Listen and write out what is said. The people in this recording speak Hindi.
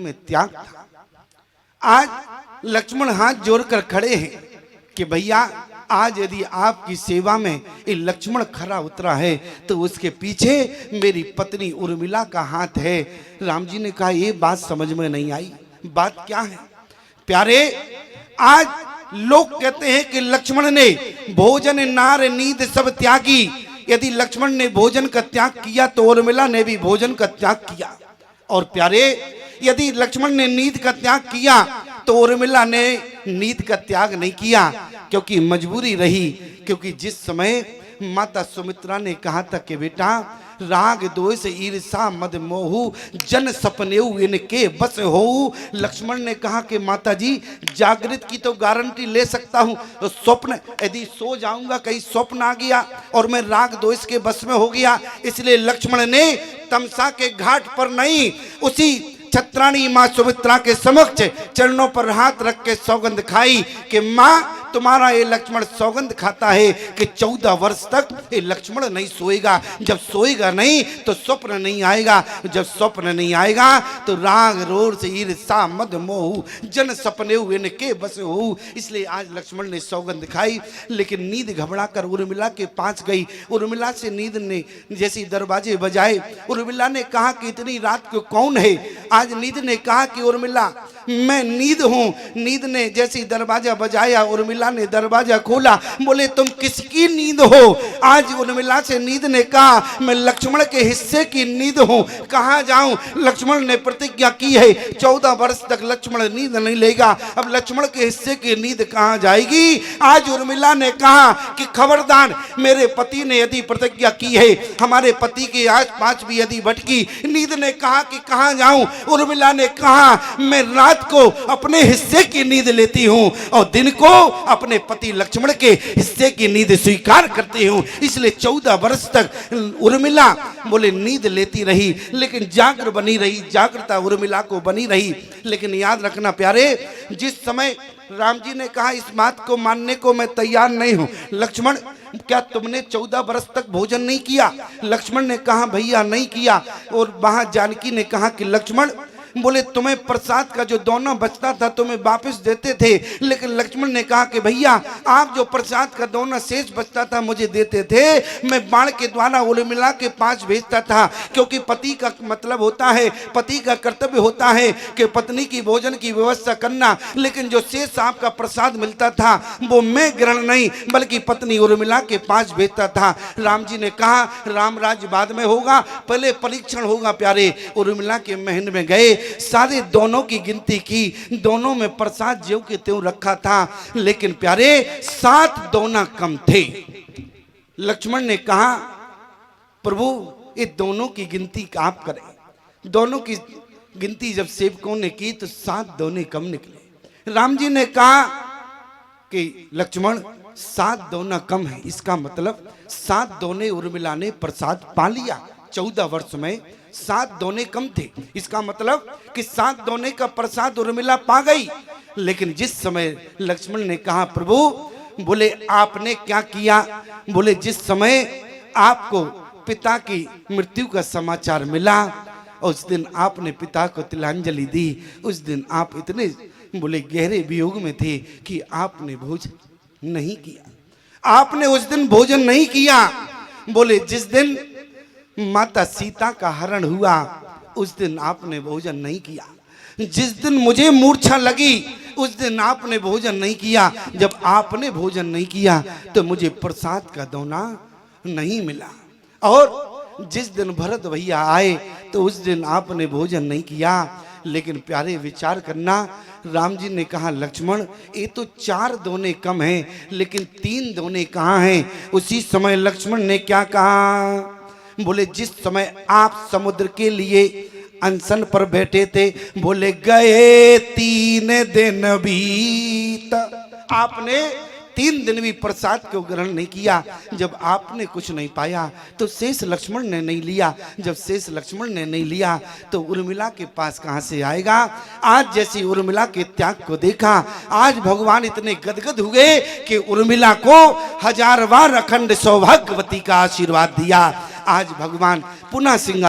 में त्याग था। आज लक्ष्मण हाथ जोड़कर खड़े हैं कि भैया आज यदि आपकी सेवा में ये लक्ष्मण खरा उतरा है तो उसके पीछे मेरी पत्नी उर्मिला का हाथ है। राम जी ने कहा ये बात समझ में नहीं आई, बात क्या है प्यारे? आज लोग कहते हैं कि लक्ष्मण ने भोजन नार नींद सब त्यागी। यदि लक्ष्मण ने भोजन का त्याग किया तो उर्मिला ने भी भोजन का त्याग किया। और प्यारे यदि लक्ष्मण ने नींद का त्याग किया तो उर्मिला ने नींद का त्याग नहीं किया, क्योंकि मजबूरी रही। क्योंकि जिस समय माता सुमित्रा ने कहा था कि बेटा राग द्वेष ईर्षा मद मोहु जन सपनेऊ इनके बस हो, लक्ष्मण ने कहा कि माता जी जागृत की तो गारंटी ले सकता हूँ, तो स्वप्न यदि सो जाऊंगा कहीं स्वप्न आ गया और मैं राग द्वेष के बस में हो गया, इसलिए लक्ष्मण ने तमसा के घाट पर नहीं उसी छत्राणी माँ सुमित्रा के समक्ष चरणों पर हाथ रख के सौगंध खाई कि माँ तुम्हारा ये लक्ष्मण सौगंध खाता है कि 14 वर्ष तक ये लक्ष्मण नहीं सोएगा। जब सोएगा नहीं तो स्वप्न नहीं आएगा, जब स्वप्न नहीं आएगा तो राग रोष ईर्षा मद मोह जन सपने हुए इनके बस हो। इसलिए आज लक्ष्मण ने सौगंध खाई, लेकिन नींद घबरा कर उर्मिला के पास गई। उर्मिला से नींद ने जैसी दरवाजे बजाए, उर्मिला ने कहा कि इतनी रात को कौन है? आज नींद ने कहा कि उर्मिला मैं नींद हूं। नींद ने जैसी दरवाजा बजाया, उर्मिला ने दरवाजा खोला। बोले तुम किसकी नींद हो? आज उर्मिला से नींद ने कहा मैं लक्ष्मण के हिस्से की नींद हूं, कहां जाऊं? लक्ष्मण ने प्रतिज्ञा की है 14 वर्ष तक लक्ष्मण नींद नहीं लेगा। अब लक्ष्मण के हिस्से की नींद कहां जाएगी? आज उर्मिला ने कहा कि खबरदार, मेरे पति ने यदि प्रतिज्ञा की है, हमारे पति के आज 5 भी यदि भटकी। नींद ने कहा कि कहां जाऊं? उर्मिला ने कहा मैं रात को अपने हिस्से की नींद लेती हूं और दिन को अपने पति लक्ष्मण के हिस्से की नींद स्वीकार करती हूं। इसलिए 14 वर्ष तक उर्मिला बोले नींद लेती रही, लेकिन जागृत बनी रही, जागृता उर्मिला को बनी रही। लेकिन याद रखना प्यारे, जिस समय राम जी ने कहा इस बात को मानने को मैं तैयार नहीं हूं, लक्ष्मण क्या तुमने 14 वर्ष तक भोजन नहीं किया? लक्ष्मण ने कहा भैया नहीं किया। और वहां जानकी ने कहा कि लक्ष्मण बोले तुम्हें प्रसाद का जो दोना बचता था तुम्हें वापस देते थे, लेकिन लक्ष्मण ने कहा कि भैया आप जो प्रसाद का दोना शेष बचता था मुझे देते थे, मैं बाण के द्वारा उर्मिला के पास भेजता था। क्योंकि पति का मतलब होता है, पति का कर्तव्य होता है कि पत्नी की भोजन की व्यवस्था करना, लेकिन जो शेष आपका प्रसाद मिलता था वो मैं ग्रहण नहीं बल्कि पत्नी उर्मिला के पास भेजता था। राम जी ने कहा राम राज्य बाद में होगा, पहले परीक्षण होगा। प्यारे उर्मिला के महल में गए, सारे दोनों की गिनती की, दोनों में प्रसाद ज्यों के त्यों रखा था, लेकिन प्यारे 7 दोना कम थे। लक्ष्मण ने कहा प्रभु ये दोनों की गिनती आप करें। दोनों की गिनती जब सेवकों ने की तो 7 दोने कम निकले। राम जी ने कहा कि लक्ष्मण 7 दोना कम है, इसका मतलब 7 दोने उर्मिला ने प्रसाद पा लिया। 14 वर्ष में 7 दोने कम थे, इसका मतलब कि 7 दोने का प्रसाद उर्मिला पा गई। लेकिन जिस समय लक्ष्मण ने कहा प्रभु बोले आपने क्या किया? बोले जिस समय आपको पिता की मृत्यु का समाचार मिला उस दिन आपने पिता को तिलांजलि दी, उस दिन आप इतने बोले गहरे वियोग में थे कि आपने भोजन नहीं किया। आपने उस दिन भोजन नहीं किया। बोले जिस दिन माता सीता का हरण हुआ उस दिन आपने भोजन नहीं किया। जिस दिन मुझे मूर्छा लगी उस दिन आपने भोजन नहीं किया। जब आपने भोजन नहीं किया तो मुझे प्रसाद का दोना नहीं मिला। और जिस दिन भरत भैया आए तो उस दिन आपने भोजन नहीं किया। लेकिन प्यारे विचार करना, राम जी ने कहा लक्ष्मण ये तो 4 दोने कम हैं, लेकिन 3 दोने कहाँ हैं? उसी समय लक्ष्मण ने क्या कहा? बोले जिस समय आप समुद्र के लिए अनशन पर बैठे थे, बोले गए 3 दिन बीत, आपने 3 दिन भी प्रसाद को ग्रहण नहीं किया। जब आपने कुछ नहीं पाया तो शेष लक्ष्मण ने नहीं लिया। जब शेष लक्ष्मण ने नहीं लिया तो उर्मिला के पास कहां से आएगा? आज जैसी उर्मिला के त्याग को देखा, आज भगवान इतने गदगद हुए कि उर्मिला को 1000 बार अखंड सौभाग्यवती का आशीर्वाद दिया। आज भगवान पुनः सिंह